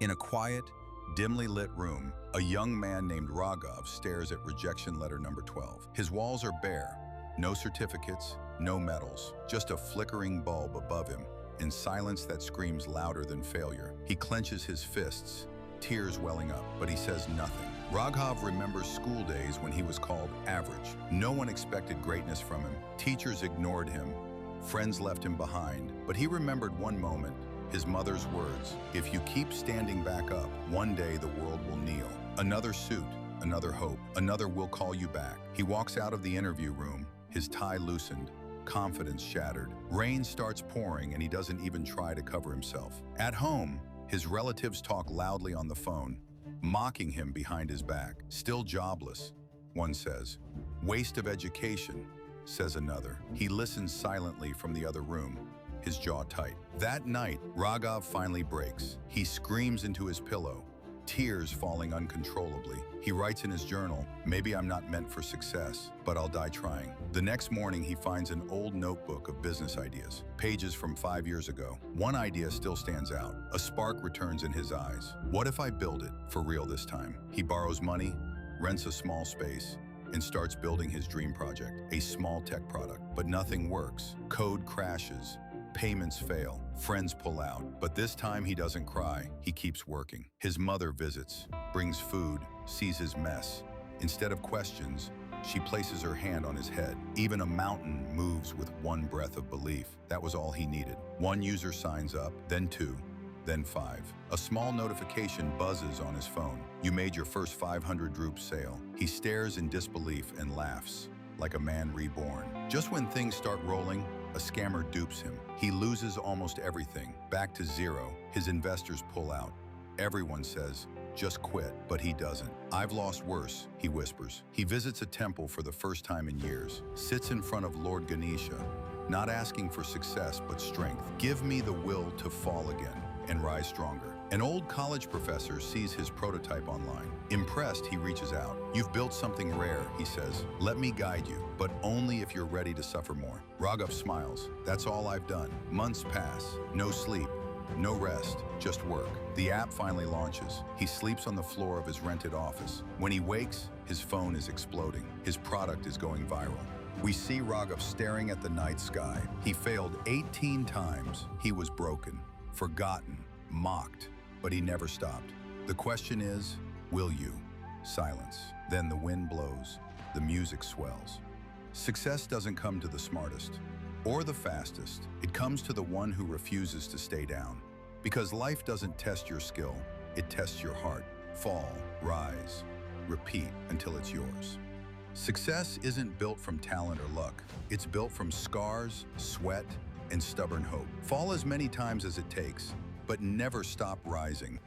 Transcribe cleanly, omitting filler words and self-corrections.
In a quiet, dimly lit room, a young man named Raghav stares at rejection letter number 12. His walls are bare, no certificates, no medals, just a flickering bulb above him, in silence that screams louder than failure. He clenches his fists, tears welling up, but he says nothing. Raghav remembers school days when he was called average. No one expected greatness from him. Teachers ignored him. Friends left him behind. But he remembered one moment, his mother's words: "If you keep standing back up, one day the world will kneel." Another suit, another hope, another "will call you back." He walks out of the interview room, his tie loosened, confidence shattered. Rain starts pouring and he doesn't even try to cover himself. At home, his relatives talk loudly on the phone, mocking him behind his back. "Still jobless," one says. "Waste of education," says another. He listens silently from the other room, his jaw tight. That night, Raghav finally breaks. He screams into his pillow, tears falling uncontrollably. He writes in his journal, "Maybe I'm not meant for success, but I'll die trying." The next morning, he finds an old notebook of business ideas, pages from 5 years ago. One idea still stands out. A spark returns in his eyes. What if I build it for real this time? He borrows money, rents a small space, and starts building his dream project, a small tech product. But nothing works. Code crashes. Payments fail, friends pull out, but this time he doesn't cry, he keeps working. His mother visits, brings food, sees his mess. Instead of questions, she places her hand on his head. Even a mountain moves with one breath of belief. That was all he needed. One user signs up, then 2, then 5. A small notification buzzes on his phone. "You made your first 500 rupees sale." He stares in disbelief and laughs, like a man reborn. Just when things start rolling, a scammer dupes him. He loses almost everything, back to zero. His investors pull out. Everyone says, "Just quit," but he doesn't. "I've lost worse," he whispers. He visits a temple for the first time in years, sits in front of Lord Ganesha, not asking for success but strength. "Give me the will to fall again and rise stronger." An old college professor sees his prototype online. Impressed, he reaches out. "You've built something rare," he says. "Let me guide you, but only if you're ready to suffer more." Raghav smiles. "That's all I've done." Months pass. No sleep, no rest, just work. The app finally launches. He sleeps on the floor of his rented office. When he wakes, his phone is exploding. His product is going viral. We see Raghav staring at the night sky. He failed 18 times. He was broken, forgotten, mocked, but he never stopped. The question is, will you? Silence. Then the wind blows. The music swells. Success doesn't come to the smartest or the fastest. It comes to the one who refuses to stay down. Because life doesn't test your skill, it tests your heart. Fall, rise, repeat until it's yours. Success isn't built from talent or luck. It's built from scars, sweat, and stubborn hope. Fall as many times as it takes, but never stop rising.